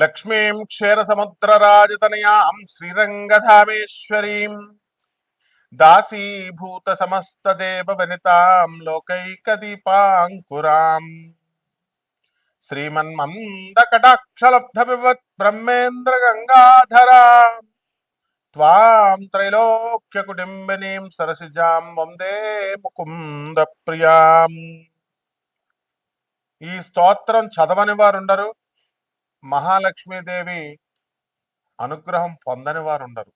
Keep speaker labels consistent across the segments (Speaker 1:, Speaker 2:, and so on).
Speaker 1: లక్ష్మీం క్షీరసముద్రరాజతనయాం శ్రీరంగధామేశ్వరీం దాసీభూత సమస్తదేవ వనితాం లోకైకదీపాంకురాం శ్రీమన్మందకటాక్షలబ్ధ వివత్ బ్రహ్మేంద్ర గంగాధరాం త్వాం త్రైలోక్య కుటుంబినీం సరసిజాం వందే ముకుంద ప్రియాం. ఈ స్తోత్రం చదవని వారుండరు, మహాలక్ష్మీదేవి అనుగ్రహం పొందని వారు ఉండరు.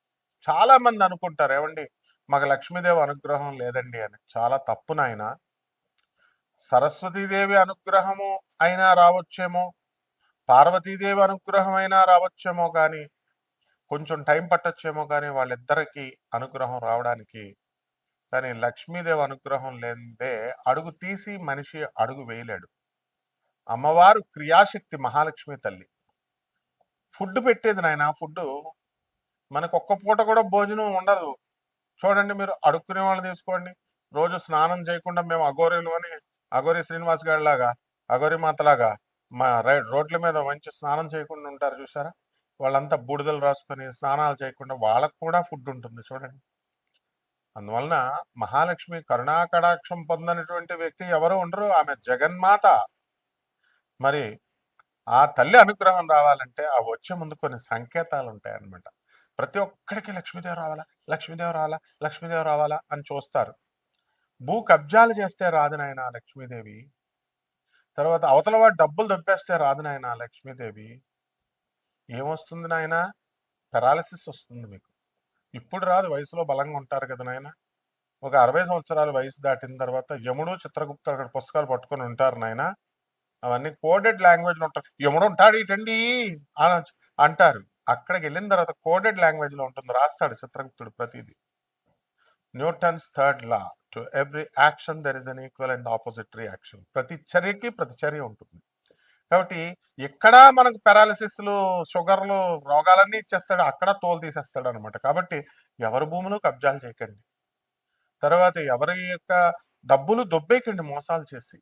Speaker 1: చాలా మంది అనుకుంటారు, ఏమండి మాకు లక్ష్మీదేవి అనుగ్రహం లేదండి అని. చాలా తప్పు నాయన. సరస్వతీదేవి అనుగ్రహము అయినా రావచ్చేమో, పార్వతీదేవి అనుగ్రహం అయినా రావచ్చేమో, కానీ కొంచెం టైం పట్టొచ్చేమో, కానీ వాళ్ళిద్దరికీ అనుగ్రహం రావడానికి. కానీ లక్ష్మీదేవి అనుగ్రహం లేదే అడుగు తీసి మనిషి అడుగు వేయలేడు. అమ్మవారు క్రియాశక్తి, మహాలక్ష్మి తల్లి. ఫుడ్ పెట్టేది నాయన. ఫుడ్ మనకు ఒక్క పూట కూడా భోజనం ఉండదు. చూడండి, మీరు అడుక్కునే వాళ్ళు తీసుకోండి. రోజు స్నానం చేయకుండా మేము అఘోరీలు అని, అఘోరి శ్రీనివాస్ గారి లాగా, అఘోరి మాతలాగా మా రోడ్ల మీద మంచి స్నానం చేయకుండా ఉంటారు చూసారా. వాళ్ళంతా బూడిదలు రాసుకొని స్నానాలు చేయకుండా వాళ్ళకు కూడా ఫుడ్ ఉంటుంది చూడండి. అందువలన మహాలక్ష్మి కరుణాకటాక్షం పొందనటువంటి వ్యక్తి ఎవరు ఉండరు. ఆమె జగన్మాత. మరి ఆ తల్లి అనుగ్రహం రావాలంటే ఆ వచ్చే ముందు కొన్ని సంకేతాలు ఉంటాయన్నమాట. ప్రతి ఒక్కడికి లక్ష్మీదేవి రావాలా, లక్ష్మీదేవి రావాలా, లక్ష్మీదేవి రావాలా అని చూస్తారు. భూ కబ్జాలు చేస్తే రాదు నాయన లక్ష్మీదేవి. తర్వాత అవతల వాడు డబ్బులు దొబ్బేస్తే రాదు నాయన లక్ష్మీదేవి. ఏమొస్తుంది నాయన? పెరాలసిస్ వస్తుంది మీకు. ఇప్పుడు రాదు, వయసులో బలంగా ఉంటారు కదా నాయన. ఒక 60 సంవత్సరాల వయసు దాటిన తర్వాత యముడు చిత్రగుప్తుడు అక్కడ పుస్తకాలు పట్టుకొని ఉంటారు నాయన. అవన్నీ కోడెడ్ లాంగ్వేజ్లో ఉంటారు. యముడు ఉంటాడు ఇటండి అని అంటారు. అక్కడికి వెళ్ళిన తర్వాత కోడెడ్ లాంగ్వేజ్లో ఉంటుంది, రాస్తాడు చిత్రగుప్తుడు ప్రతిదీ. Newton's third law, to every action there is an equal and opposite reaction. ప్రతి చర్యకి ప్రతిచర్య ఉంటుంది. కాబట్టి ఎక్కడ మనకు పెరాలసిస్లు, షుగర్లు, రోగాలన్నీ ఇచ్చేస్తాడు, అక్కడ తోలు తీసేస్తాడు అనమాట. కాబట్టి ఎవరి భూములు కబ్జాలు చేయకండి. తర్వాత ఎవరి యొక్క డబ్బులు దొబ్బేయకండి మోసాలు చేసి.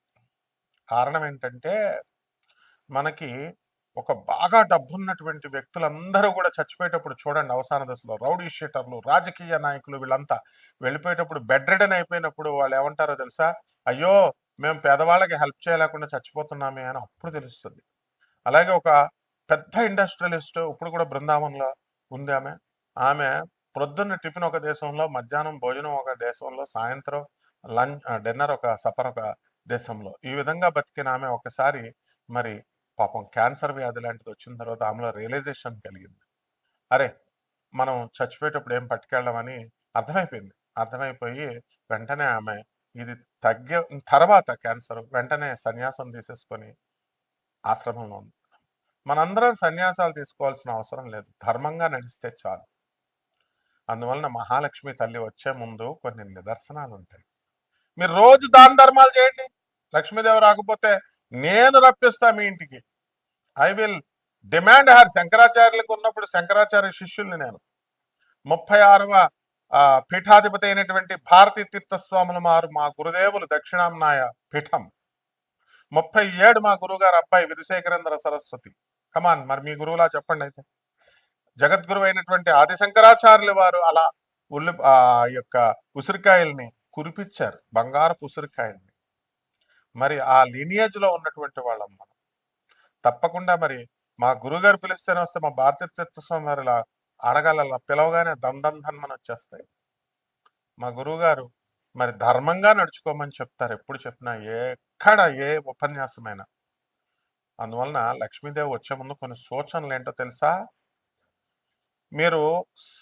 Speaker 1: కారణం ఏంటంటే మనకి ఒక బాగా డబ్బున్నటువంటి వ్యక్తులందరూ కూడా చచ్చిపోయేటప్పుడు చూడండి, అవసాన దశలో రౌడీ షీటర్లు, రాజకీయ నాయకులు వీళ్ళంతా వెళ్ళిపోయేటప్పుడు బెడ్ రిడన్ అయిపోయినప్పుడు వాళ్ళు ఏమంటారో తెలుసా? అయ్యో మేము పేదవాళ్ళకి హెల్ప్ చేయలేకుండా చచ్చిపోతున్నామే అని అప్పుడు తెలుస్తుంది. అలాగే ఒక పెద్ద ఇండస్ట్రియలిస్ట్ ఇప్పుడు కూడా బృందావనంలో ఉంది. ఆమె ప్రొద్దున్న టిఫిన్ ఒక దేశంలో, మధ్యాహ్నం భోజనం ఒక దేశంలో, సాయంత్రం డిన్నర్ ఒక సపర్ ఒక దేశంలో, ఈ విధంగా బతికిన ఆమె ఒకసారి మరి పాపం క్యాన్సర్ వ్యాధి లాంటిది వచ్చిన తర్వాత ఆమెలో రియలైజేషన్ కలిగింది. అరే మనం చచ్చిపోయేటప్పుడు ఏం పట్టుకెళ్ళమని అర్థమైపోయింది. అర్థమైపోయి వెంటనే ఆమె ఇది తగ్గే తర్వాత క్యాన్సర్ వెంటనే సన్యాసం తీసేసుకొని ఆశ్రమంలో ఉంది. మనందరం సన్యాసాలు తీసుకోవాల్సిన అవసరం లేదు, ధర్మంగా నడిస్తే చాలు. అందువలన మహాలక్ష్మి తల్లి వచ్చే ముందు కొన్ని నిదర్శనాలు ఉంటాయి. మీరు రోజు దాన ధర్మాలు చేయండి, లక్ష్మీదేవి రాకపోతే నేను రప్పిస్తా మీ ఇంటికి. I will demand her. శంకరాచార్యులకు ఉన్నప్పుడు శంకరాచార్య శిష్యుల్ని నేను 36వ పీఠాధిపతి అయినటువంటి భారతీ తీర్థస్వాములు మారు మా గురుదేవులు దక్షిణాంనాయ పీఠం. 37 మా గురువుగారు అబ్బాయి విధుశేఖరేంద్ర సరస్వతి. కమాన్, మరి మీ గురువులా చెప్పండి. అయితే జగద్గురు అయినటువంటి ఆదిశంకరాచార్యుల వారు అలా యొక్క ఉసిరికాయల్ని కురిపించారు, బంగారపు ఉసిరికాయల్ని. మరి ఆ లినియేజ్ లో ఉన్నటువంటి వాళ్ళం మనం. తప్పకుండా మరి మా గురుగారు పిలిస్తేనే వస్తే, మా భారతీ తీర్థస్వామి వారు ఇలా అడగాల పిలవగానే దంధన్మని వచ్చేస్తాయి. మా గురువుగారు మరి ధర్మంగా నడుచుకోమని చెప్తారు ఎప్పుడు చెప్పినా, ఎక్కడ ఏ ఉపన్యాసమైనా. అందువలన లక్ష్మీదేవి వచ్చే ముందు కొన్ని సూచనలు ఏంటో తెలుసా? మీరు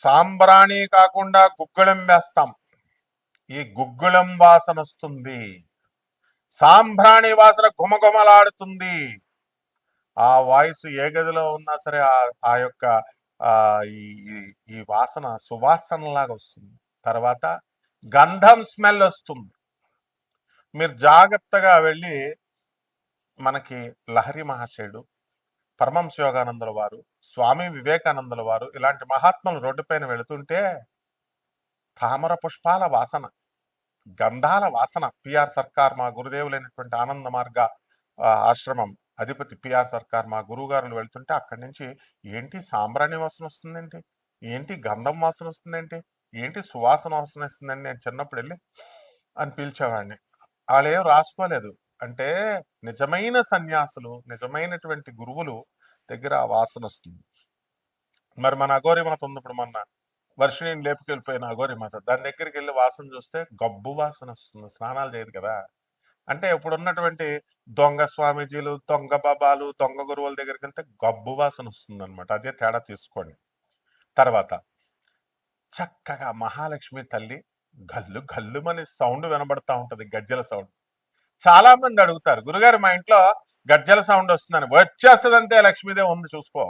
Speaker 1: సాంబ్రాణి కాకుండా గుగ్గుళం వేస్తాం, ఈ గుగ్గుళం వాసన వస్తుంది, సాంబ్రాణి వాసన గుమగుమలాడుతుంది. ఆ వాయిస్ ఏ గదిలో ఉన్నా సరే ఆ యొక్క ఈ వాసన సువాసనలాగా వస్తుంది. తర్వాత గంధం స్మెల్ వస్తుంది. మీరు జాగ్రత్తగా వెళ్ళి, మనకి లహరి మహాశయుడు, పరమహంస యోగానందుల వారు, స్వామి వివేకానందుల వారు ఇలాంటి మహాత్ములు రోడ్డుపైన వెళుతుంటే తామర పుష్పాల వాసన, గంధాల వాసన. పిఆర్ సర్కార్ మా గురుదేవులైనటువంటి ఆనంద మార్గ ఆశ్రమం అధిపతి పిఆర్ సర్కార్ మా గురువుగారులు వెళ్తుంటే అక్కడి నుంచి ఏంటి సాంబ్రాణి వాసన వస్తుందేంటి, ఏంటి గంధం వాసన వస్తుందేంటి, ఏంటి సువాసన వాసన వస్తుందండి. నేను చిన్నప్పుడు వెళ్ళి అని పిలిచేవాడిని. వాళ్ళేం రాసుకోలేదు. అంటే నిజమైన సన్యాసులు, నిజమైనటువంటి గురువులు దగ్గర ఆ వాసన వస్తుంది. మరి మన అఘోరి మాత ఉంది ఇప్పుడు, మొన్న వర్షిణిని లేపుకెళ్ళిపోయిన అఘోరి మాత, దాని దగ్గరికి వెళ్ళి వాసన చూస్తే గబ్బు వాసన వస్తుంది. స్నానాలు చేయదు కదా. అంటే ఇప్పుడు ఉన్నటువంటి దొంగ స్వామీజీలు, దొంగ బాబాలు, దొంగ గురువుల దగ్గరికి వెళ్తే గబ్బు వాసన వస్తుంది అనమాట. అదే తేడా తీసుకోండి. తర్వాత చక్కగా మహాలక్ష్మి తల్లి గల్లు గల్లుమని సౌండ్ వినబడతా ఉంటది, గజ్జల సౌండ్. చాలా మంది అడుగుతారు, గురుగారు మా ఇంట్లో గజ్జల సౌండ్ వస్తుందని. వచ్చేస్తుందంటే లక్ష్మీదేవి ఉంది చూసుకో.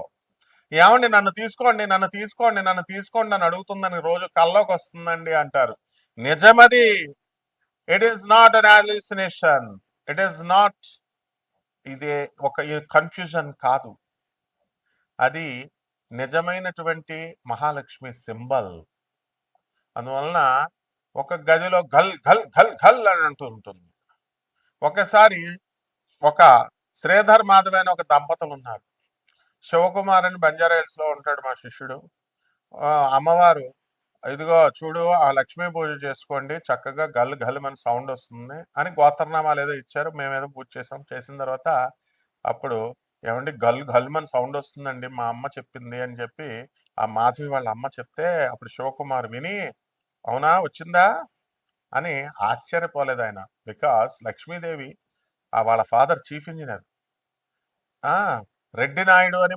Speaker 1: ఏమండి నన్ను తీసుకోండి, నన్ను తీసుకోండి, నన్ను తీసుకోండి అని అడుగుతుందని రోజు కల్లోకి వస్తుందండి అంటారు. నిజమది. It is not an hallucination. It is not, ఇది ఒక కన్ఫ్యూజన్ కాదు, అది నిజమైనటువంటి మహాలక్ష్మి సింబల్. అందువలన ఒక గదిలో ఘల్ ఘల్ ఘల్ ఘల్ అని అంటూ ఉంటుంది. ఒకసారి ఒక శ్రీధర్ మాధవ్ అని ఒక దంపతులు ఉన్నారు. శివకుమార్ అని బంజారాహిల్స్ లో ఉంటాడు మా శిష్యుడు. అమ్మవారు ఇదిగో చూడు ఆ లక్ష్మీ పూజ చేసుకోండి, చక్కగా గల్ గల్ అని సౌండ్ వస్తుంది అని గోత్రనామాలు ఏదో ఇచ్చారు. మేమేదో పూజ చేసాం. చేసిన తర్వాత అప్పుడు ఏమండి గల్ గల్ అని సౌండ్ వస్తుందండి, మా అమ్మ చెప్పింది అని చెప్పి ఆ మాధవి వాళ్ళ అమ్మ చెప్తే అప్పుడు శివకుమార్ విని అవునా వచ్చిందా అని ఆశ్చర్యపోలేదు ఆయన. బికాస్ లక్ష్మీదేవి వాళ్ళ father chief engineer, Reddy Naidu అని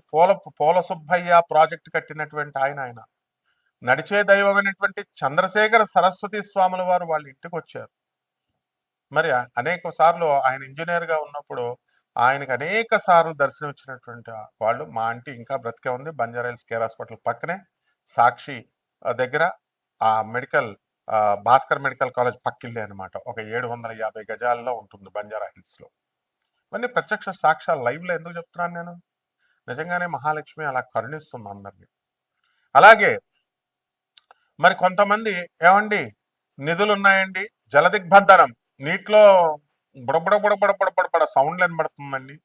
Speaker 1: పోల సుబ్బయ్య ప్రాజెక్ట్ కట్టినటువంటి ఆయన నడిచే దైవమైనటువంటి చంద్రశేఖర సరస్వతి స్వాముల వారు వాళ్ళ ఇంటికి వచ్చారు. మరి అనేక సార్లు ఆయన ఇంజనీర్ గా ఉన్నప్పుడు ఆయనకి అనేక సార్లు దర్శనం ఇచ్చినటువంటి వాళ్ళు. మా ఆంటీ ఇంకా బ్రతికే ఉంది, బంజారాహిల్స్ కేర్ హాస్పిటల్ పక్కనే సాక్షి దగ్గర ఆ మెడికల్ భాస్కర్ మెడికల్ కాలేజ్ పక్కిల్లే అనమాట. ఒక 750 గజాల్లో ఉంటుంది బంజారాహిల్స్ లో. ఇవన్నీ ప్రత్యక్ష సాక్ష్యాలు లైవ్ లో ఎందుకు చెప్తున్నాను నేను. నిజంగానే మహాలక్ష్మి అలా కరుణిస్తుంది అందరినీ. అలాగే మరి కొంతమంది ఏమండి నిధులు ఉన్నాయండి, జలదిగ్బంధనం, నీటిలో బుడబుడ బుడబుడ బుడబుడ సౌండ్లు వినబడుతుందండి.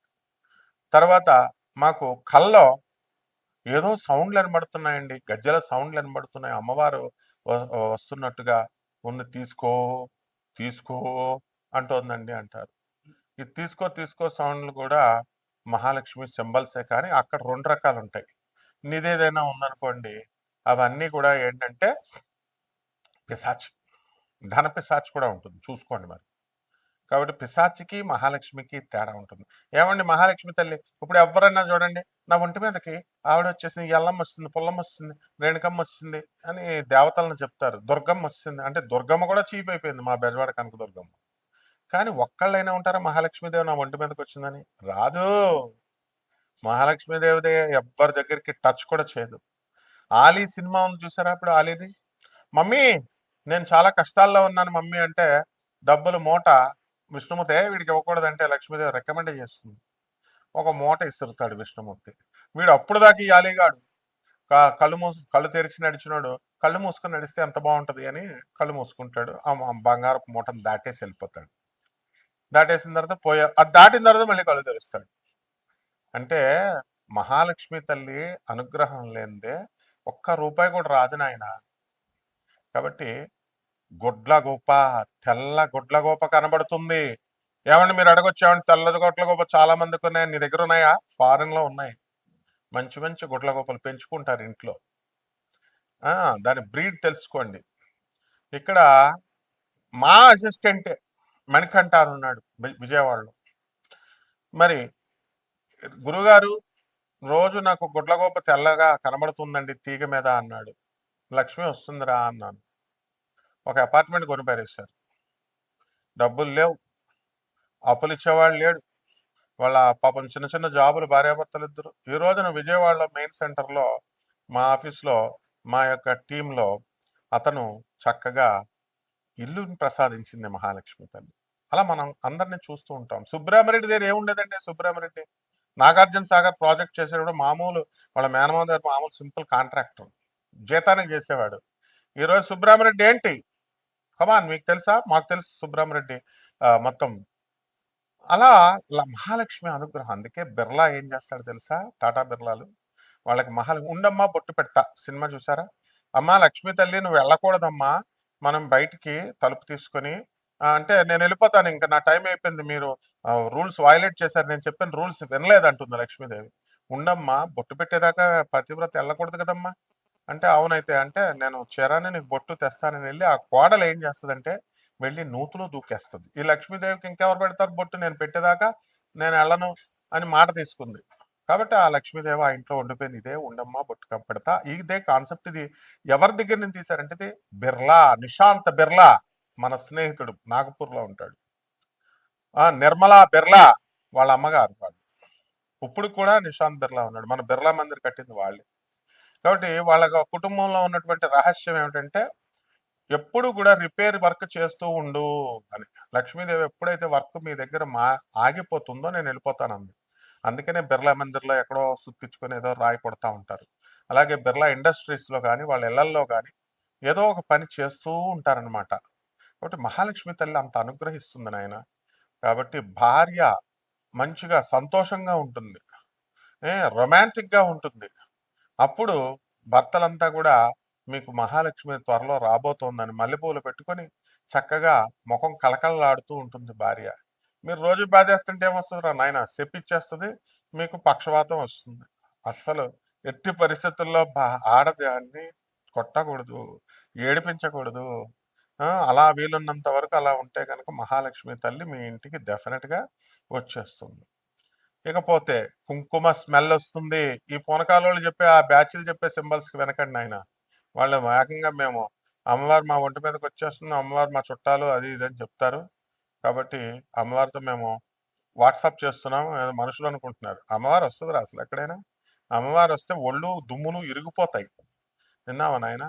Speaker 1: తర్వాత మాకు కల్లో ఏదో సౌండ్లు వినబడుతున్నాయండి, గజ్జల సౌండ్లు వినబడుతున్నాయి, అమ్మవారు వస్తున్నట్టుగా ఉంది, తీసుకో తీసుకో అంటోందండి అంటారు. ఈ తీసుకో తీసుకో సౌండ్లు కూడా మహాలక్ష్మి సింబల్సే. కానీ అక్కడ 2 రకాలు ఉంటాయి. నిదేదైనా ఉందనుకోండి, అవన్నీ కూడా ఏంటంటే పిశాచ్, ధన పిశాచ్ కూడా ఉంటుంది, చూసుకోండి మరి. కాబట్టి పిశాచికి మహాలక్ష్మికి తేడా ఉంటుంది. ఏమండి మహాలక్ష్మి తల్లి ఇప్పుడు ఎవరన్నా చూడండి, నా ఒంటి మీదకి ఆవిడ వచ్చేసింది, ఎల్లమ్మ వస్తుంది, పుల్లమ్మ వస్తుంది, రేణుకమ్మ వచ్చింది అని దేవతలను చెప్తారు. దుర్గమ్మ వచ్చింది అంటే దుర్గమ్మ కూడా చీప్ అయిపోయింది, మా బెజవాడ కనక దుర్గమ్మ. కానీ ఒక్కళ్ళైనా ఉంటారా మహాలక్ష్మీదేవి నా ఒంటి మీదకి వచ్చిందని? రాదు. మహాలక్ష్మీదేవి ఎవ్వరి దగ్గరికి టచ్ కూడా చేయదు. ఆలీ సినిమా ఉంది చూసారా అప్పుడు ఆలీది, మమ్మీ నేను చాలా కష్టాల్లో ఉన్నాను మమ్మీ అంటే డబ్బులు మూట విష్ణుమూర్తి వీడికి ఇవ్వకూడదంటే లక్ష్మీదేవి రికమెండ్ చేస్తుంది. ఒక మూట ఇస్తుతాడు విష్ణుమూర్తి. వీడు అప్పుడు దాకా ఈ ఆలీగాడు కళ్ళు తెరిచి నడిచినాడు, కళ్ళు మూసుకొని నడిస్తే ఎంత బాగుంటది అని కళ్ళు మూసుకుంటాడు. ఆ బంగారపు మూటను దాటేసి వెళ్ళిపోతాడు. దాటేసిన తర్వాత అది దాటిన తర్వాత మళ్ళీ కళ్ళు తెరుస్తాడు. అంటే మహాలక్ష్మి తల్లి అనుగ్రహం లేనిదే ఒక్క రూపాయి కూడా రాదు నాయన. కాబట్టి గుడ్లగూప, తెల్ల గుడ్లగూప కనబడుతుంది. ఏమండి మీరు అడగొచ్చామండి, తెల్ల గుడ్లగూప చాలా మందికి ఉన్నాయి, నీ దగ్గర ఉన్నాయా? ఫారెన్ లో ఉన్నాయి. మంచి మంచి గుడ్లగూపలు పెంచుకుంటారు ఇంట్లో. దాని బ్రీడ్ తెలుసుకోండి. ఇక్కడ మా అసిస్టెంటే మణికంఠ అని ఉన్నాడు విజయవాడలో. మరి గురుగారు రోజు నాకు గుడ్లగూప తెల్లగా కనబడుతుందండి తీగ మీద అన్నాడు. లక్ష్మి వస్తుందిరా అన్నాను. ఒక అపార్ట్మెంట్ కొని పారేశారు. డబ్బులు లేవు, అప్పులు ఇచ్చేవాళ్ళు లేడు. వాళ్ళ పాపం చిన్న చిన్న జాబులు భార్యాభర్తలు ఇద్దరు. ఈ రోజున విజయవాడలో మెయిన్ సెంటర్లో మా ఆఫీస్లో మా యొక్క టీంలో అతను చక్కగా ఇల్లుని ప్రసాదించింది మహాలక్ష్మి తల్లి. అలా మనం అందరినీ చూస్తూ ఉంటాం. సుబ్రహ్మరెడ్డి దగ్గర ఏముండేదండి, సుబ్రహ్మరెడ్డి నాగార్జున సాగర్ ప్రాజెక్ట్ చేసేటప్పుడు మామూలు వాళ్ళ మేనమామ దగ్గర మామూలు సింపుల్ కాంట్రాక్టర్ జీతానికి చేసేవాడు. ఈరోజు సుబ్రహ్మరెడ్డి ఏంటి, కమాన్ మీకు తెలుసా? మాకు తెలుసు సుబ్రహ్మరెడ్డి మొత్తం అలా మహాలక్ష్మి అనుగ్రహం. అందుకే బిర్లా ఏం చేస్తాడో తెలుసా? టాటా బిర్లాలు వాళ్ళకి ఉండమ్మా బొట్టు పెడతా సినిమా చూసారా? అమ్మా లక్ష్మీ తల్లి నువ్వు వెళ్ళకూడదమ్మా, మనం బయటికి తలుపు తీసుకొని అంటే నేను వెళ్ళిపోతాను, ఇంకా నా టైం అయిపోయింది, మీరు రూల్స్ వయలేట్ చేశారు, నేను చెప్పిన రూల్స్ వినలేదంటుంది లక్ష్మీదేవి. ఉండమ్మా బొట్టు పెట్టేదాకా పతివ్రత వెళ్ళకూడదు కదమ్మా అంటే, అవునైతే అంటే నేను చీరాన్ని నీకు బొట్టు తెస్తానని వెళ్ళి ఆ కోడలు ఏం చేస్తుందంటే వెళ్ళి నూతులో దూకేస్తుంది. ఈ లక్ష్మీదేవికి ఇంకెవరు పెడతారు బొట్టు, నేను పెట్టేదాకా నేను వెళ్ళను అని మాట తీసుకుంది. కాబట్టి ఆ లక్ష్మీదేవి ఆ ఇంట్లో ఉండిపోయింది. ఇదే ఉండమ్మా బొట్టు పెడతా, ఇదే కాన్సెప్ట్. ఇది ఎవరి దగ్గర నుంచి తీశారంటే ఇది బిర్లా, నిశాంత్ బిర్లా, మన స్నేహితుడు నాగపూర్లో ఉంటాడు. నిర్మలా బిర్లా వాళ్ళ అమ్మగారు వాళ్ళు. ఇప్పుడు కూడా నిశాంత్ బిర్లా ఉన్నాడు. మన బిర్లా మందిర్ కట్టింది వాళ్ళే. కాబట్టి వాళ్ళ కుటుంబంలో ఉన్నటువంటి రహస్యం ఏమిటంటే ఎప్పుడు కూడా రిపేర్ వర్క్ చేస్తూ ఉండు అని. లక్ష్మీదేవి ఎప్పుడైతే వర్క్ మీ దగ్గర ఆగిపోతుందో నేను వెళ్ళిపోతాను అంది. అందుకనే బిర్లా మందిర్లో ఎక్కడో సుత్తించుకొని ఏదో రాయి కొడతా ఉంటారు. అలాగే బిర్లా ఇండస్ట్రీస్లో కానీ వాళ్ళ ఇళ్లల్లో కానీ ఏదో ఒక పని చేస్తూ ఉంటారనమాట. కాబట్టి మహాలక్ష్మి తల్లి అంత అనుగ్రహిస్తుంది నాయన. కాబట్టి భార్య మంచిగా సంతోషంగా ఉంటుంది, రొమాంటిక్గా ఉంటుంది. అప్పుడు భర్తలంతా కూడా మీకు మహాలక్ష్మి త్వరలో రాబోతోందని మల్లెపూలు పెట్టుకొని చక్కగా ముఖం కళకళలాడుతూ ఉంటుంది భార్య. మీరు రోజు బాధేస్తుంటే ఏమొస్తుంది రా నాయన, చెప్పిచ్చేస్తుంది, మీకు పక్షవాతం వస్తుంది. అసలు ఎట్టి పరిస్థితుల్లో ఆడదాన్ని కొట్టకూడదు, ఏడిపించకూడదు. అలా వీలున్నంత వరకు అలా ఉంటే కనుక మహాలక్ష్మి తల్లి మీ ఇంటికి డెఫినెట్గా వచ్చేస్తుంది. ఇకపోతే కుంకుమ స్మెల్ వస్తుంది. ఈ పూనకాలోళ్ళు చెప్పే ఆ బ్యాచ్లు చెప్పే సింబల్స్కి వెనకండి ఆయన. వాళ్ళు ఏకంగా మేము అమ్మవారు మా ఒంటి మీదకి వచ్చేస్తుంది, అమ్మవారు మా చుట్టాలు అది ఇది అని చెప్తారు. కాబట్టి అమ్మవారితో మేము వాట్సాప్ చేస్తున్నాం ఏదో మనుషులు అనుకుంటున్నారు. అమ్మవారు వస్తుందిరా అసలు ఎక్కడైనా. అమ్మవారు వస్తే ఒళ్ళు దుమ్ములు ఇరిగిపోతాయి. విన్నావా నాయన?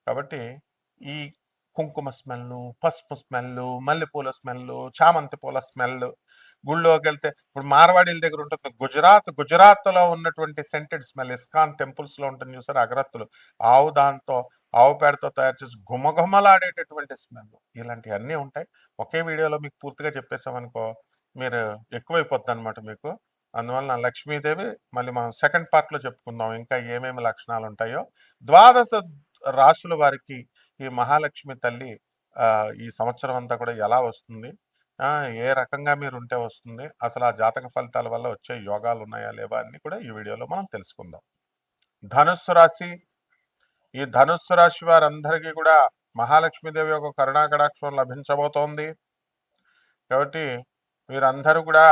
Speaker 1: కాబట్టి ఈ కుంకుమ స్మెల్లు, పసుపు స్మెల్లు, మల్లెపూల స్మెల్లు, చామంతి పూల స్మెల్, గుళ్ళోకి వెళ్తే ఇప్పుడు మార్వాడీల దగ్గర ఉంటుంది గుజరాత్లో ఉన్నటువంటి సెంటెడ్ స్మెల్, ఇస్కాన్ టెంపుల్స్లో ఉంటుంది చూసారు అగరత్తులు, ఆవు పేడతో తయారు చేసి గుమగుమలాడేటటువంటి స్మెల్, ఇలాంటివన్నీ ఉంటాయి. ఒకే వీడియోలో మీకు పూర్తిగా చెప్పేసామనుకో మీరు ఎక్కువైపోద్ది అనమాట మీకు. అందువలన లక్ష్మీదేవి మళ్ళీ మనం సెకండ్ పార్ట్లో చెప్పుకుందాం ఇంకా ఏమేమి లక్షణాలు ఉంటాయో. ద్వాదశ రాశుల వారికి ఈ మహాలక్ష్మి తల్లి ఈ సంవత్సరం అంతా కూడా ఎలా వస్తుంది, ఏ రకంగా మీరు ఉంటే వస్తుంది, అసలు ఆ జాతక ఫలితాల వల్ల వచ్చే యోగాలు ఉన్నాయా లేవా అన్ని కూడా ఈ వీడియోలో మనం తెలుసుకుందాం. ధనుస్సు రాశి. ఈ ధనుస్సు రాశి వారందరికీ కూడా మహాలక్ష్మీదేవి యొక్క కరుణాకటాక్షం లభించబోతోంది. కాబట్టి వీరందరూ కూడా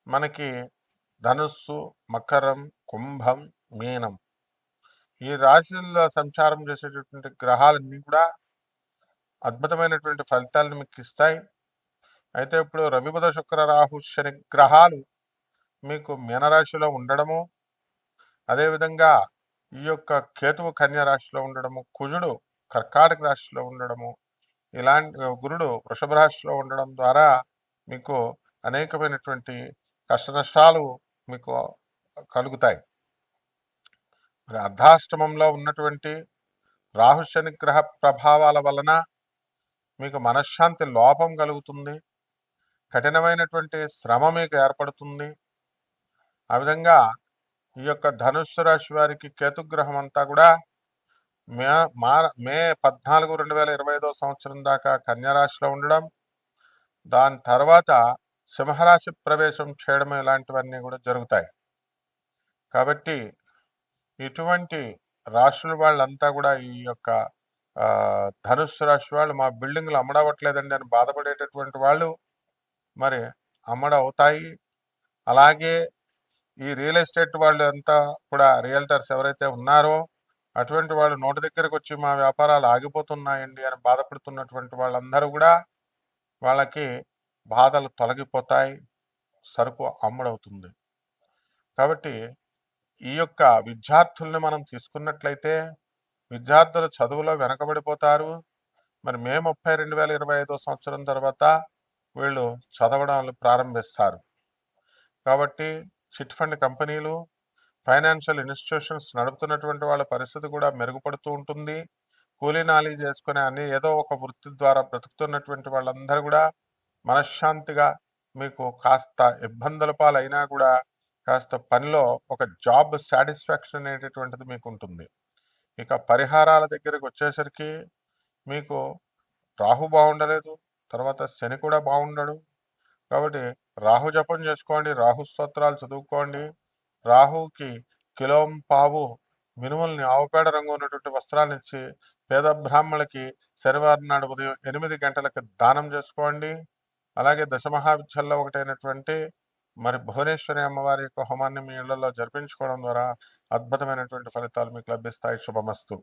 Speaker 1: మనకి ధనుస్సు, మకరం, కుంభం, మీనం ఈ రాశుల్లో సంచారం చేసేటటువంటి గ్రహాలన్నీ కూడా అద్భుతమైనటువంటి ఫలితాలను మీకు ఇస్తాయి. అయితే ఇప్పుడు రవి బుధ శుక్ర రాహు శని గ్రహాలు మీకు మీనరాశిలో ఉండడము, అదేవిధంగా ఈ యొక్క కేతువు కన్యా రాశిలో ఉండడము, కుజుడు కర్కాటక రాశిలో ఉండడము, ఇలాంటి గురుడు వృషభ రాశిలో ఉండడం ద్వారా మీకు అనేకమైనటువంటి కష్ట నష్టాలు మీకు కలుగుతాయి. మరి అర్ధాష్టమంలో ఉన్నటువంటి రాహు శని గ్రహ ప్రభావాల వలన మీకు మనశ్శాంతి లోపం కలుగుతుంది, కఠినమైనటువంటి శ్రమ మీకు ఏర్పడుతుంది. ఆ విధంగా ఈ యొక్క ధనుస్సు రాశి వారికి కేతుగ్రహం అంతా కూడా మే 14, 2025 సంవత్సరం దాకా కన్యారాశిలో ఉండడం, దాని తర్వాత సింహరాశి ప్రవేశం చేయడం ఇలాంటివన్నీ కూడా జరుగుతాయి. కాబట్టి ఇటువంటి రాశుల వాళ్ళంతా కూడా ఈ యొక్క ధనుస్సు రాశి వాళ్ళు మా బిల్డింగ్లు అమ్మడవట్లేదండి అని బాధపడేటటువంటి వాళ్ళు మరి అమ్మడవుతాయి. అలాగే ఈ రియల్ ఎస్టేట్ వాళ్ళు అంతా కూడా రియల్టర్స్ ఎవరైతే ఉన్నారో అటువంటి వాళ్ళు నోటి దగ్గరకు వచ్చి మా వ్యాపారాలు ఆగిపోతున్నాయండి అని బాధపడుతున్నటువంటి వాళ్ళందరూ కూడా వాళ్ళకి బాధలు తొలగిపోతాయి, సరుకు అమ్ముడవుతుంది. కాబట్టి ఈ యొక్క విద్యార్థుల్ని మనం తీసుకున్నట్లయితే విద్యార్థులు చదువులో వెనకబడిపోతారు. మరి మే 30, 2025 సంవత్సరం తర్వాత వీళ్ళు చదవడం ప్రారంభిస్తారు. కాబట్టి చిట్ ఫండ్ కంపెనీలు, ఫైనాన్షియల్ ఇన్స్టిట్యూషన్స్ నడుపుతున్నటువంటి వాళ్ళ పరిస్థితి కూడా మెరుగుపడుతూ ఉంటుంది. కూలీ నాలి చేసుకునే ఏదో ఒక వృత్తి ద్వారా బ్రతుకుతున్నటువంటి వాళ్ళందరూ కూడా మనశ్శాంతిగా మీకు కాస్త ఇబ్బందుల పాలైనా కూడా కాస్త పనిలో ఒక జాబ్ సాటిస్ఫాక్షన్ అనేటటువంటిది మీకు ఉంటుంది. ఇక పరిహారాల దగ్గరికి వచ్చేసరికి మీకు రాహు బాగుండలేదు, తర్వాత శని కూడా బాగుండడు. కాబట్టి రాహు జపం చేసుకోండి, రాహు స్తోత్రాలు చదువుకోండి. రాహుకి కిలోంపావు మినుముల్ని ఆవుపేడ రంగు ఉన్నటువంటి వస్త్రాలను ఇచ్చి పేద బ్రాహ్మణులకి శనివారం నాడు ఉదయం 8 గంటలకు దానం చేసుకోండి. అలాగే దశమహావిద్యల్లో ఒకటైనటువంటి మరి భువనేశ్వరి అమ్మవారి యొక్క హోమాన్ని మీ ఇళ్లలో జరిపించుకోవడం ద్వారా అద్భుతమైనటువంటి ఫలితాలు మీకు లభిస్తాయి. శుభమస్తు.